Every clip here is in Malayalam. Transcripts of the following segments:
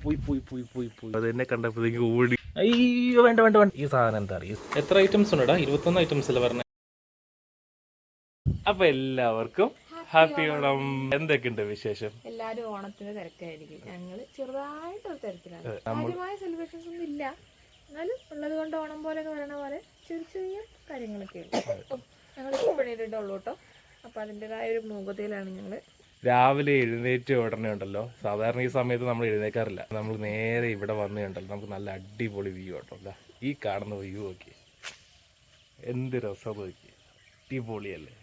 പോയി അത് എന്നെ കണ്ടപ്പോഴത്തേക്ക് ഓടി. അയ്യോ വേണ്ട വേണ്ട വേണ്ട. ഈ സാധനം എന്താ അറിയാം എത്ര ഐറ്റംസ് ഉണ്ടടാ? 21 ഐറ്റംസ് അല്ലേ പറഞ്ഞത്. അപ്പൊ എല്ലാവർക്കും ഹാപ്പി ഓണം. എന്തൊക്കെയുണ്ട് വിശേഷം? എല്ലാരും ഓണത്തിന്റെ തിരക്കായിരിക്കും. ഞങ്ങള് ചെറുതായിട്ടൊരു തിരക്കിലാണ്. കാര്യമായ സെലിബ്രേഷൻസ് ഒന്നും ഇല്ല, എന്നാലും ഉള്ളത് കൊണ്ട് ഓണം പോലെ എന്ന് പറയുന്ന പോലെ ചെറിയ ചെറിയ കാര്യങ്ങളൊക്കെ ഉണ്ട്. ഞങ്ങൾ പണിയിട്ടുള്ളൂ കേട്ടോ. അപ്പൊ അതിൻ്റെതായ ഒരു മൂകതയിലാണ് ഞങ്ങള്. രാവിലെ എഴുന്നേറ്റ് ഉടനെ ഉണ്ടല്ലോ, സാധാരണ ഈ സമയത്ത് നമ്മൾ എഴുന്നേക്കാറില്ല. നമ്മൾ നേരെ ഇവിടെ വന്നു കണ്ടല്ലോ, നമുക്ക് നല്ല അടിപൊളി വ്യൂ കേട്ടോ. ഈ കാണുന്ന വ്യൂ നോക്കി, എന്ത് രസം നോക്കി, അടിപൊളിയല്ലേ.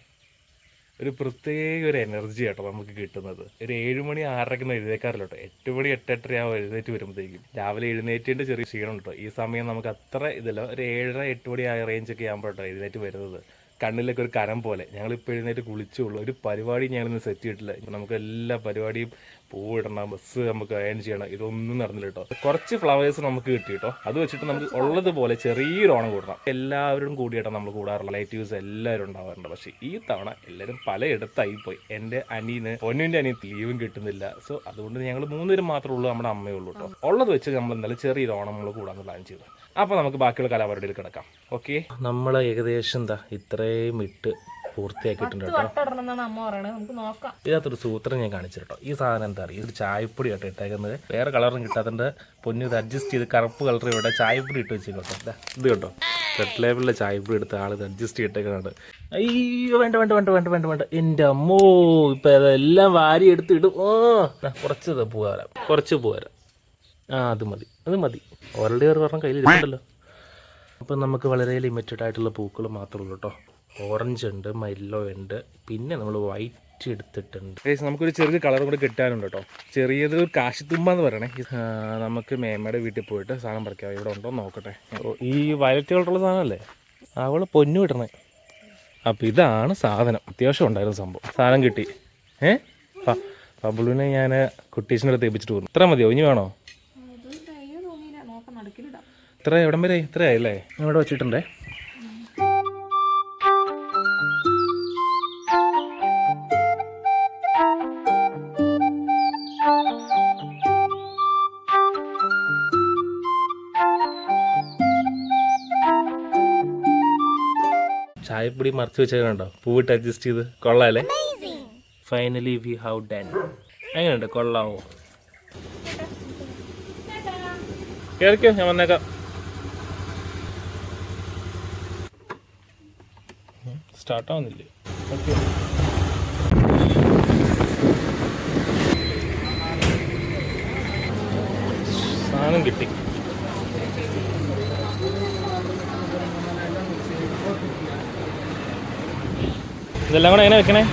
ഒരു പ്രത്യേക ഒരു എനർജി കേട്ടോ നമുക്ക് കിട്ടുന്നത്. ഒരു 7 മണി 6:30 എഴുന്നേക്കാറില്ല കേട്ടോ. 8 മണി 8:30 ആവും എഴുന്നേറ്റ് വരുമ്പോഴത്തേക്കും. രാവിലെ എഴുന്നേറ്റിൻ്റെ ചെറിയ ക്ഷീണം കേട്ടോ. ഈ സമയം നമുക്ക് അത്ര ഇതില്ല, ഒരു 7:30 8 മണി ആ റേഞ്ചൊക്കെ ആകുമ്പോഴട്ടോ എഴുന്നേറ്റ് വരുന്നത്. കണ്ണിലൊക്കെ ഒരു കരം പോലെ. ഞങ്ങളിപ്പോൾ എഴുന്നേറ്റ് കുളിച്ചുള്ളൂ. ഒരു പരിപാടി ഞങ്ങളിന്ന് സെറ്റ് ചെയ്തിട്ടില്ല. നമുക്ക് എല്ലാ പരിപാടിയും പൂവിടണം, ബസ് നമുക്ക് അയൺ ചെയ്യണം, ഇതൊന്നും നടന്നില്ല കേട്ടോ. കുറച്ച് ഫ്ലവേഴ്സ് നമുക്ക് കിട്ടി കേട്ടോ. അത് വെച്ചിട്ട് നമുക്ക് ഉള്ളതുപോലെ ചെറിയൊരു ഓണം കൂടണം. എല്ലാവരും കൂടിയിട്ടോ നമ്മൾ കൂടാറുള്ള റിലേറ്റീവ്സ് എല്ലാവരും ഉണ്ടാവാറുണ്ട്. പക്ഷേ ഈ തവണ എല്ലാവരും പലയിടത്തായി പോയി. എൻ്റെ പൊന്നുവിൻ്റെ അനിയത്തി ലീവും കിട്ടുന്നില്ല. സോ അതുകൊണ്ട് ഞങ്ങൾ 3 പേരും മാത്രമേ ഉള്ളൂ, നമ്മുടെ അമ്മയേ ഉള്ളൂ കേട്ടോ. ഉള്ളത് വെച്ച് നമ്മൾ എന്തായാലും ചെറിയൊരു ഓണം നമ്മൾ കൂടാന്ന് പ്ലാൻ ചെയ്തു. അപ്പോൾ നമുക്ക് ബാക്കിയുള്ള കലാപരിപാടിയിൽ കിടക്കാം. ഓക്കെ, നമ്മൾ ഏകദേശം എന്താ ഇത്രയും ഇട്ട് പൂർത്തിയാക്കിയിട്ടുണ്ട് കേട്ടോ. ഇതിനകത്തൊരു സൂത്രം ഞാൻ കാണിച്ചു കേട്ടോ. ഈ സാധനം എന്താ അറിയാം, ഒരു ചായപ്പൊടി കേട്ടോ ഇട്ടേക്കുന്നത്. വേറെ കളറും കിട്ടാത്തതിൻ്റെ പൊന്നു ഇത് അഡ്ജസ്റ്റ് ചെയ്ത് കറുപ്പ് കളർ ഇവിടെ ചായപ്പൊടി ഇട്ട് വെച്ചേക്കോട്ടോ. ഇത് കേട്ടോ, റെഡ് ലേബിളിലെ ചായപ്പൊടി എടുത്ത് ആൾ ഇത് അഡ്ജസ്റ്റ് ചെയ്തിട്ടേക്കാണ്. അയ്യോ വേണ്ട വേണ്ട വേണ്ട വേണ്ട വേണ്ട വേണ്ട. എൻ്റെ അമ്മോ, ഇപ്പം അതെല്ലാം വാരി എടുത്ത് ഇടും. കുറച്ച് പോകാം, കുറച്ച് പോരാ. അത് മതി, അത് മതി. ഓൾറെഡി ഒരു പറഞ്ഞ കയ്യിൽ ഇരിപ്പുണ്ടല്ലോ. അപ്പം നമുക്ക് വളരെ ലിമിറ്റഡ് ആയിട്ടുള്ള പൂക്കൾ മാത്രമേ ഉള്ളൂ കേട്ടോ. ഓറഞ്ച് ഉണ്ട്, യെല്ലോ ഉണ്ട്, പിന്നെ നമ്മൾ വൈറ്റ് എടുത്തിട്ടുണ്ട്. നമുക്കൊരു ചെറിയ കളർ കൂടെ കിട്ടാനുണ്ട് കേട്ടോ. ചെറിയത് ഒരു കാശിത്തുമ്പ എന്ന് പറയണേ. നമുക്ക് മേമ്മയുടെ വീട്ടിൽ പോയിട്ട് സാധനം പറിക്കാം. ഇവിടെ ഉണ്ടോ നോക്കട്ടെ. ഈ വയലറ്റ് കളറുള്ള സാധനമല്ലേ, അവൾ പൊന്നു കിട്ടണേ. അപ്പം ഇതാണ് സാധനം. അത്യാവശ്യം ഉണ്ടായിരുന്നു സംഭവം. സാധനം കിട്ടി. പബ്ലുവിനെ ഞാൻ കുട്ടീസിൻ്റെ അടുത്ത് ഏൽപ്പിച്ചിട്ട് പോകുന്നു. ഇത്ര മതിയോ, ഇനി വേണോ? ഇത്ര എവിടം വരെ ഇത്രയായില്ലേ? ഇവിടെ വെച്ചിട്ടുണ്ടേ. ചായപ്പൊടി മറിച്ച് വെച്ചാൽ കണ്ടോ, പൂവിട്ട് അഡ്ജസ്റ്റ് ചെയ്ത് കൊള്ളാല്ലേ. Finally we have done. എങ്ങനെയുണ്ട്, കൊള്ളാവോ? കേറിക്കോ, ഞാൻ വന്നേക്കാം. സ്റ്റാർട്ടാവുന്നില്ലേ? ഓക്കെ, സാധനം കിട്ടി. ഇതെല്ലാം കൂടെ എങ്ങനെ വെക്കണേ?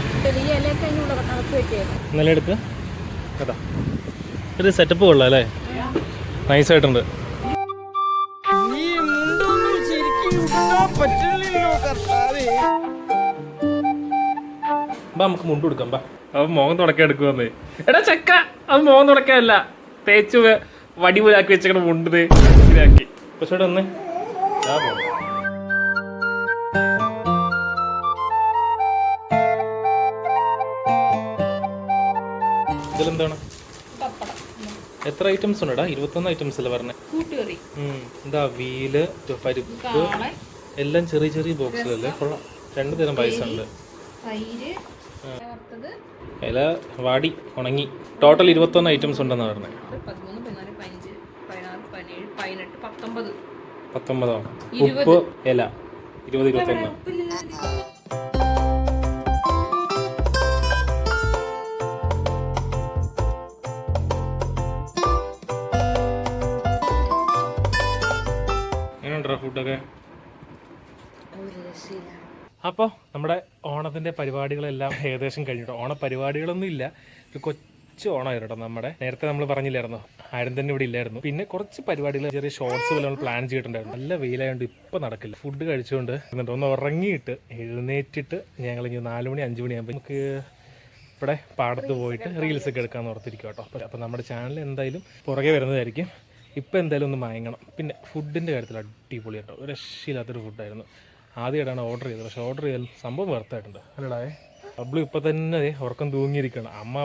ഇന്നലെ എടുക്ക് കേട്ടോ. ഒരു സെറ്റപ്പ് കൊള്ളാം അല്ലേ, നൈസായിട്ടുണ്ട്. നമുക്ക് മുണ്ട് കൊടുക്കാം. അത് മോഹം തുടക്കാൻ എടുക്കുവന്നേ. എടാ ചെക്ക, അത് മോഹം തുടക്കാനല്ല, തേച്ച് വടി പോലാക്കി വെച്ചേക്കണ മുണ്ട് ഇതാക്കി. പക്ഷേ ഒന്ന് ഇതിലെന്താണ്? എത്ര ഐറ്റംസ് ഉണ്ടടാ? 21 ഐറ്റംസ് അല്ലേ പറഞ്ഞേ? എന്താ വീല്, പരിപ്പ്, എല്ലാം ചെറിയ ചെറിയ ബോക്സിലല്ലേ. കൊള്ളാം. 2 തരം പൈസ ഉണ്ട്. ഇല വാടി ഉണങ്ങി. ടോട്ടൽ 21 ഐറ്റംസ് ഉണ്ടെന്ന് പറഞ്ഞത്. 19 ഉപ്പ് ഇല 20 21. എങ്ങനെയുണ്ടോ ഫുഡൊക്കെ? അപ്പോൾ നമ്മുടെ ഓണത്തിൻ്റെ പരിപാടികളെല്ലാം ഏകദേശം കഴിഞ്ഞിട്ടോ. ഓണപരിപാടികളൊന്നും ഇല്ല, ഒരു കൊച്ചു ഓണമായിരുന്നു കേട്ടോ. നമ്മുടെ നേരത്തെ നമ്മൾ പറഞ്ഞില്ലായിരുന്നോ, ആരും തന്നെ ഇവിടെ ഇല്ലായിരുന്നു. പിന്നെ കുറച്ച് പരിപാടികൾ, ചെറിയ ഷോർട്സ് പോലെ നമ്മൾ പ്ലാൻ ചെയ്തിട്ടുണ്ടായിരുന്നു. നല്ല വെയിലായതുകൊണ്ട് ഇപ്പോൾ നടക്കില്ല. ഫുഡ് കഴിച്ചുകൊണ്ട് എന്നിട്ട് ഒന്ന് ഉറങ്ങിയിട്ട് എഴുന്നേറ്റിട്ട് ഞങ്ങൾ ഇനി 4 മണി 5 മണിയാകുമ്പോൾ നമുക്ക് ഇവിടെ പാടത്ത് പോയിട്ട് റീൽസൊക്കെ എടുക്കാമെന്ന് ഓർത്തിരിക്കും കേട്ടോ. അപ്പോൾ നമ്മുടെ ചാനൽ എന്തായാലും പുറകെ വരുന്നതായിരിക്കും. ഇപ്പോൾ എന്തായാലും ഒന്ന് മയങ്ങണം. പിന്നെ ഫുഡിൻ്റെ കാര്യത്തിൽ അടിപൊളി കേട്ടോ, ഒരു രക്ഷയില്ലാത്തൊരു ഫുഡായിരുന്നു. ആദ്യമായിട്ടാണ് ഓർഡർ ചെയ്തത്, പക്ഷേ ഓർഡർ ചെയ്താൽ സംഭവം വർത്തായിട്ടുണ്ട്. അല്ലടാ, പബ്ലു ഇപ്പോൾ തന്നെ ഉറക്കം തൂങ്ങിയിരിക്കണം. അമ്മ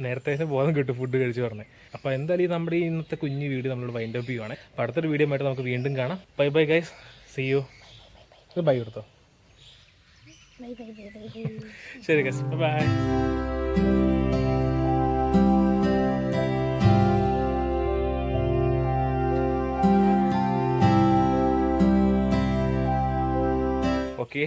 നേരത്തെ ബോധം കിട്ടും ഫുഡ് കഴിച്ച് പറഞ്ഞേ. അപ്പോൾ എന്തായാലും നമ്മുടെ ഈ ഇന്നത്തെ കുഞ്ഞു വീഡിയോ നമ്മളോട് വൈൻഡ് അപ്പ് ചെയ്യുവാണ്. അപ്പോൾ അടുത്തൊരു വീഡിയോ ആയിട്ട് നമുക്ക് വീണ്ടും കാണാം. Bye bye guys, see you. Bye കൊടുത്തോ. ശരി ഗൈസ്, ബൈ. Okay.